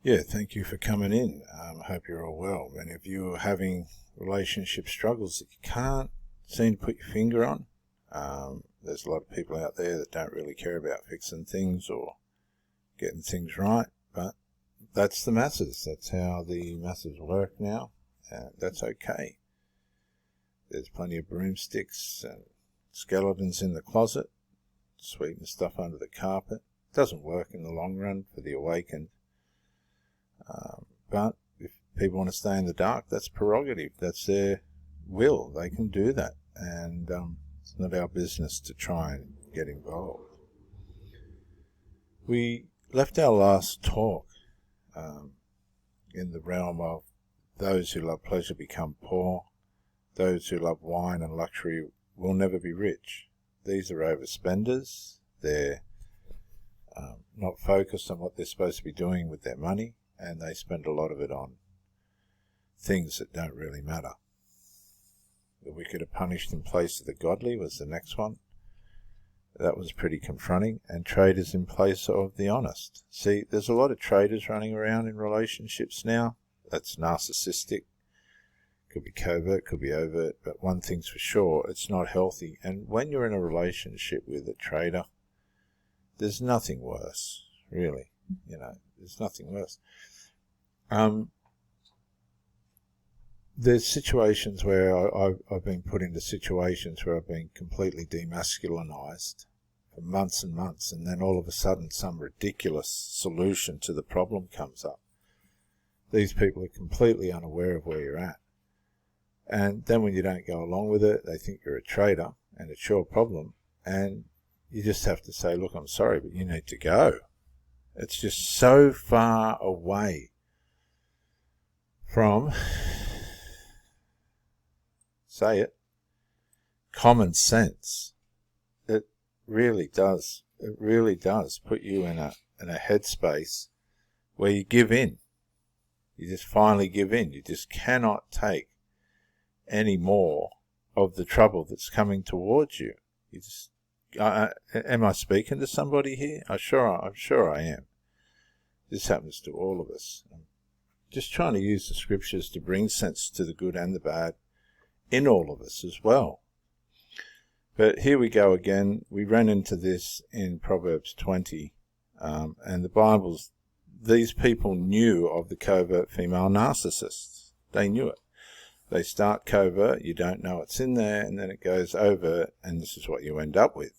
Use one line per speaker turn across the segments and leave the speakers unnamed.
Yeah, thank you for coming in. I hope you're all well. And if you're having relationship struggles that you can't seem to put your finger on, there's a lot of people out there that don't really care about fixing things or getting things right, but that's the masses. That's how the masses work now, and that's okay. There's plenty of broomsticks and skeletons in the closet, sweeping stuff under the carpet. It doesn't work in the long run for the awakened. But if people want to stay in the dark, that's prerogative. That's their will. They can do that. And it's not our business to try and get involved. We left our last talk in the realm of those who love pleasure become poor. Those who love wine and luxury will never be rich. These are overspenders. They're not focused on what they're supposed to be doing with their money, and they spend a lot of it on things that don't really matter. The wicked are punished in place of the godly was the next one. That was pretty confronting. And traitors in place of the honest. See, there's a lot of traitors running around in relationships now. That's narcissistic. Could be covert, could be overt, but one thing's for sure, it's not healthy. And when you're in a relationship with a traitor, there's nothing worse, really. There's nothing worse. There's situations where I've been put into situations where I've been completely demasculinized for months and months, and then all of a sudden some ridiculous solution to the problem comes up. These people are completely unaware of where you're at. And then when you don't go along with it, they think you're a traitor, and it's your problem, and you just have to say, look, I'm sorry, but you need to go. It's just so far away from, say it, common sense. It really does put you in a headspace where you give in. You just finally give in. You just cannot take any more of the trouble that's coming towards you. You just, am I speaking to somebody here? I'm sure I am. This happens to all of us. I'm just trying to use the scriptures to bring sense to the good and the bad in all of us as well. But here we go again. We ran into this in Proverbs 20, and the Bible's, these people knew of the covert female narcissists. They knew it. They start covert, you don't know it's in there, and then it goes overt, and this is what you end up with.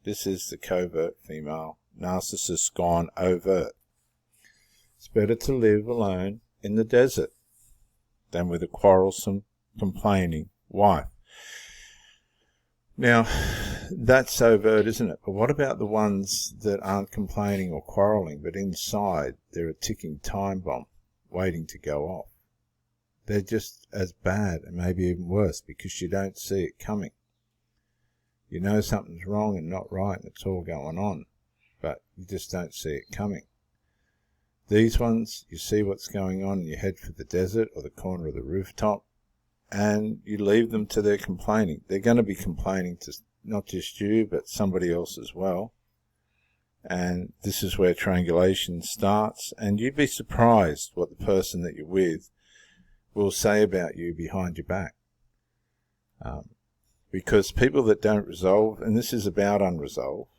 This is the covert female narcissist gone overt. It's better to live alone in the desert than with a quarrelsome, complaining wife. Now, that's overt, isn't it? But what about the ones that aren't complaining or quarreling, but inside they're a ticking time bomb waiting to go off? They're just as bad and maybe even worse because you don't see it coming. You know something's wrong and not right and it's all going on, but you just don't see it coming. These ones, you see what's going on and you head for the desert or the corner of the rooftop and you leave them to their complaining. They're going to be complaining to not just you but somebody else as well. And this is where triangulation starts, and you'd be surprised what the person that you're with will say about you behind your back. Because people that don't resolve, and this is about unresolved,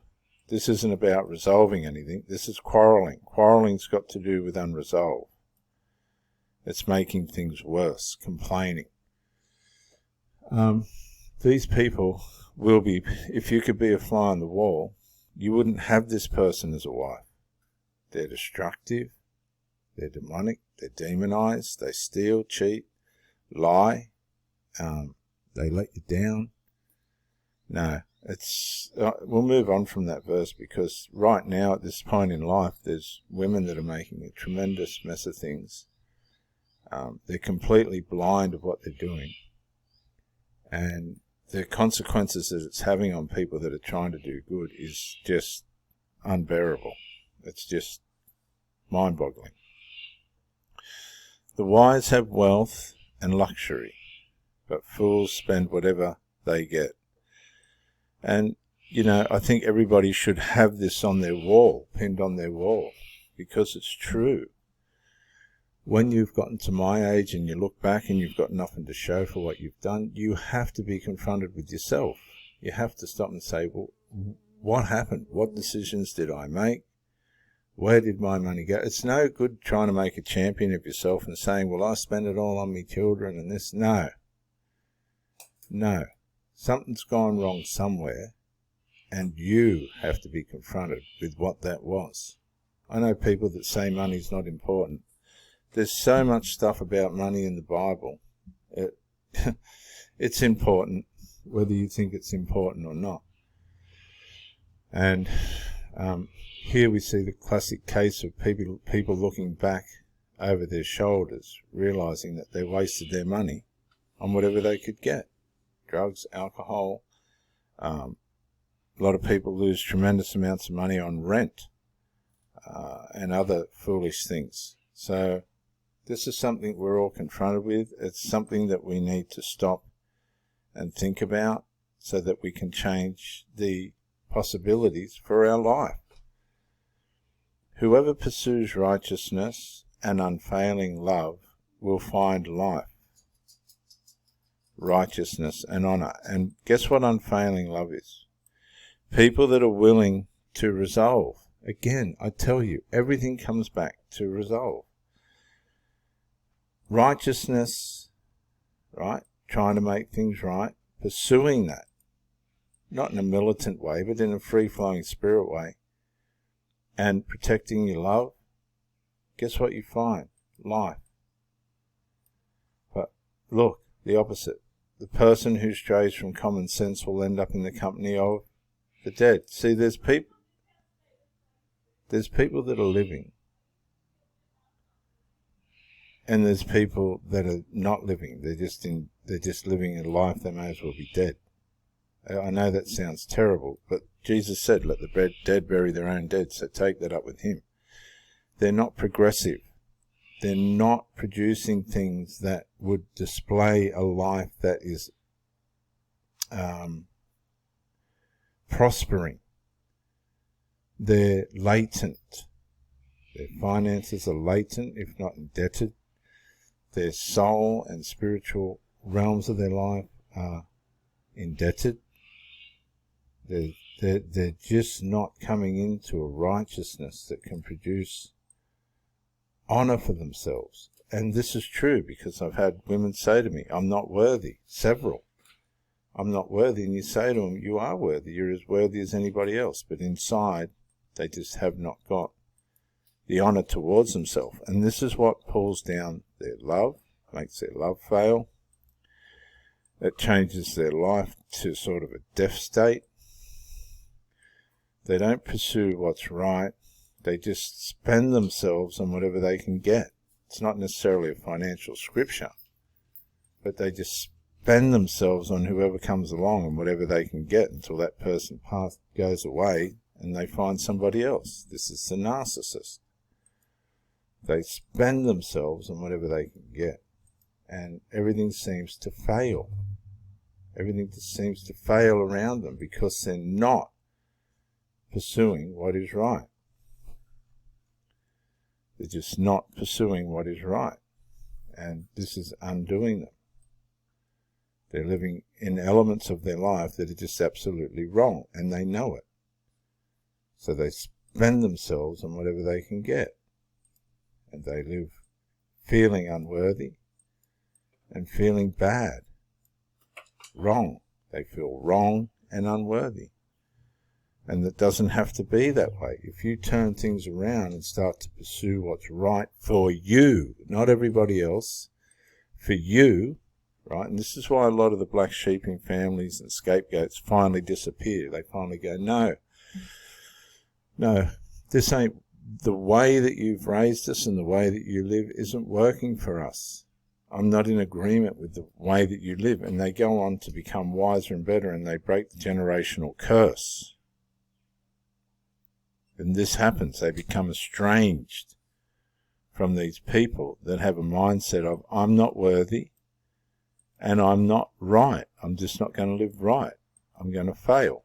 this isn't about resolving anything, this is quarreling. Quarreling's got to do with unresolved. It's making things worse, complaining. These people will be, if you could be a fly on the wall, you wouldn't have this person as a wife. They're destructive. They're demonic, they're demonized, they steal, cheat, lie, they let you down. No, we'll move on from that verse because right now at this point in life there's women that are making a tremendous mess of things. They're completely blind of what they're doing. And the consequences that it's having on people that are trying to do good is just unbearable. It's just mind-boggling. The wise have wealth and luxury, but fools spend whatever they get. And, I think everybody should have this on their wall, pinned on their wall, because it's true. when you've gotten to my age and you look back and you've got nothing to show for what you've done, you have to be confronted with yourself. You have to stop and say, well, what happened? What decisions did I make? Where did my money go? It's no good trying to make a champion of yourself and saying, well, I spend it all on me children and this. No. No. Something's gone wrong somewhere, and you have to be confronted with what that was. I know people that say money's not important. There's so much stuff about money in the Bible. It's important, whether you think it's important or not. And here we see the classic case of people looking back over their shoulders, realizing that they wasted their money on whatever they could get. Drugs, alcohol. A lot of people lose tremendous amounts of money on rent and other foolish things. So this is something we're all confronted with. It's something that we need to stop and think about so that we can change the possibilities for our life. Whoever pursues righteousness and unfailing love will find life, righteousness and honor. And guess what unfailing love is? People that are willing to resolve. Again, I tell you, everything comes back to resolve. Righteousness, right? Trying to make things right, pursuing that. Not in a militant way, but in a free-flowing spirit way. And protecting your love. Guess what you find? Life. But look, the opposite. The person who strays from common sense will end up in the company of the dead. See, there's people that are living, and there's people that are not living. They're just living a life. They may as well be dead. I know that sounds terrible, but Jesus said, let the dead bury their own dead, so take that up with him. They're not progressive. They're not producing things that would display a life that is prospering. They're latent. Their finances are latent, if not indebted. Their soul and spiritual realms of their life are indebted. They're just not coming into a righteousness that can produce honor for themselves. And this is true because I've had women say to me, I'm not worthy. Several. I'm not worthy. And you say to them, you are worthy. You're as worthy as anybody else. But inside, they just have not got the honor towards themselves. And this is what pulls down their love, makes their love fail. It changes their life to sort of a deaf state. They don't pursue what's right. They just spend themselves on whatever they can get. It's not necessarily a financial scripture, but they just spend themselves on whoever comes along and whatever they can get until that person goes away and they find somebody else. This is the narcissist. They spend themselves on whatever they can get, and everything seems to fail. Everything just seems to fail around them because they're not pursuing what is right. They're just not pursuing what is right. And this is undoing them. They're living in elements of their life that are just absolutely wrong, and they know it. So they spend themselves on whatever they can get. And they live feeling unworthy and feeling bad. Wrong. They feel wrong and unworthy. And it doesn't have to be that way. If you turn things around and start to pursue what's right for you, not everybody else, for you, right? And this is why a lot of the black sheep in families and scapegoats finally disappear. They finally go, no, this ain't, the way that you've raised us and the way that you live isn't working for us. I'm not in agreement with the way that you live. And they go on to become wiser and better, and they break the generational curse. And this happens. They become estranged from these people that have a mindset of, I'm not worthy and I'm not right. I'm just not going to live right. I'm going to fail.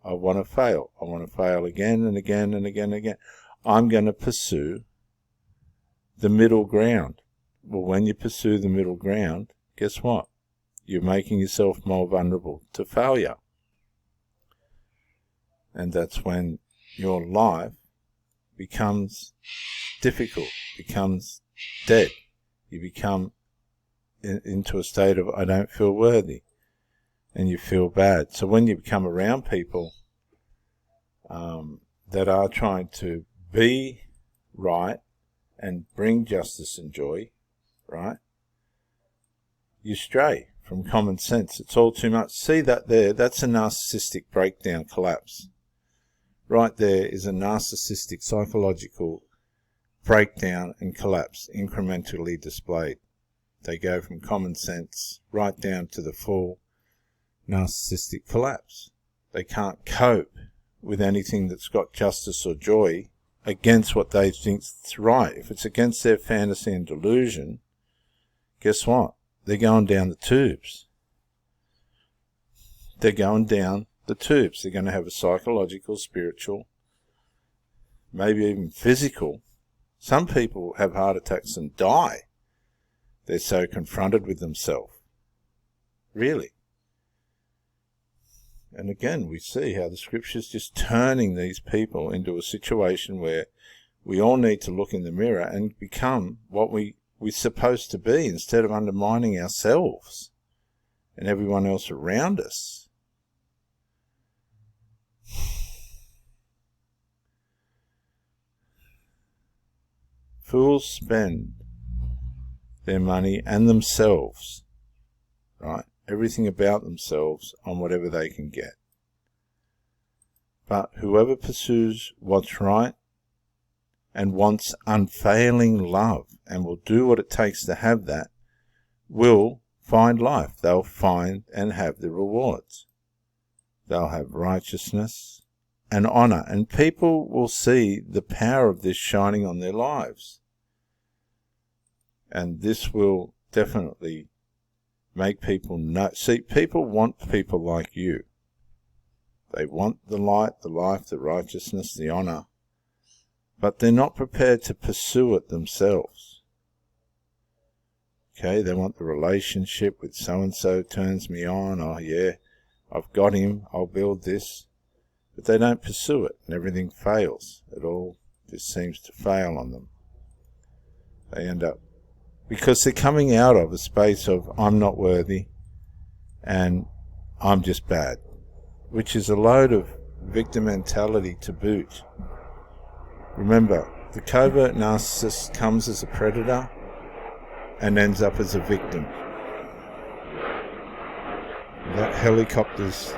I want to fail. I want to fail again and again and again and again. I'm going to pursue the middle ground. Well, when you pursue the middle ground, guess what? You're making yourself more vulnerable to failure. And that's when your life becomes difficult, becomes dead. You become into a state of, I don't feel worthy, and you feel bad. So when you become around people that are trying to be right and bring justice and joy, right, you stray from common sense. It's all too much. See that there? That's a narcissistic breakdown, collapse. Right there is a narcissistic psychological breakdown and collapse, incrementally displayed. They go from common sense right down to the full narcissistic collapse. They can't cope with anything that's got justice or joy against what they think is right. If it's against their fantasy and delusion, guess what? They're going down the tubes. They're going down the tubes. They're going to have a psychological, spiritual, maybe even physical. Some people have heart attacks and die. They're so confronted with themselves. Really. And again, we see how the scripture's just turning these people into a situation where we all need to look in the mirror and become what we're supposed to be, instead of undermining ourselves and everyone else around us. Fools spend their money and themselves, right? Everything about themselves on whatever they can get. But whoever pursues what's right and wants unfailing love and will do what it takes to have that will find life. They'll find and have the rewards. They'll have righteousness and honor, and people will see the power of this shining on their lives. And this will definitely make people know. See, people want people like you. They want the light, the life, the righteousness, the honor, but they're not prepared to pursue it themselves. Okay, they want the relationship with so-and-so turns me on. Oh yeah, I've got him, I'll build this. But they don't pursue it, and everything fails. It all just seems to fail on them. They end up, because they're coming out of a space of, I'm not worthy, and I'm just bad, which is a load of victim mentality to boot. Remember, the covert narcissist comes as a predator and ends up as a victim. That helicopter's...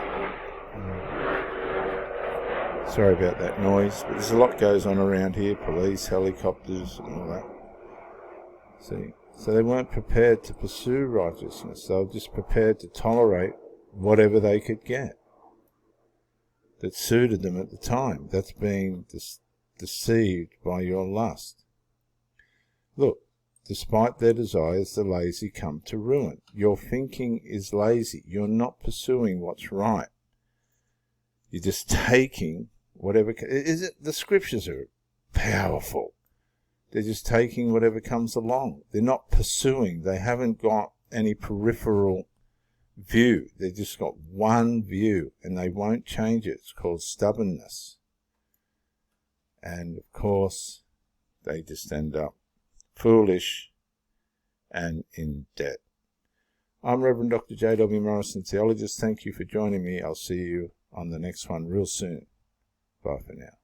sorry about that noise, but there's a lot goes on around here. Police, helicopters, and all that. See? So they weren't prepared to pursue righteousness. They were just prepared to tolerate whatever they could get that suited them at the time. That's being deceived by your lust. Look, despite their desires, the lazy come to ruin. Your thinking is lazy. You're not pursuing what's right. You're just taking whatever... The scriptures are powerful. They're just taking whatever comes along. They're not pursuing. They haven't got any peripheral view. They've just got one view, and they won't change it. It's called stubbornness. And, of course, they just end up foolish and in debt. I'm Reverend Dr. J.W. Morrison, theologist. Thank you for joining me. I'll see you on the next one real soon. Bye for now.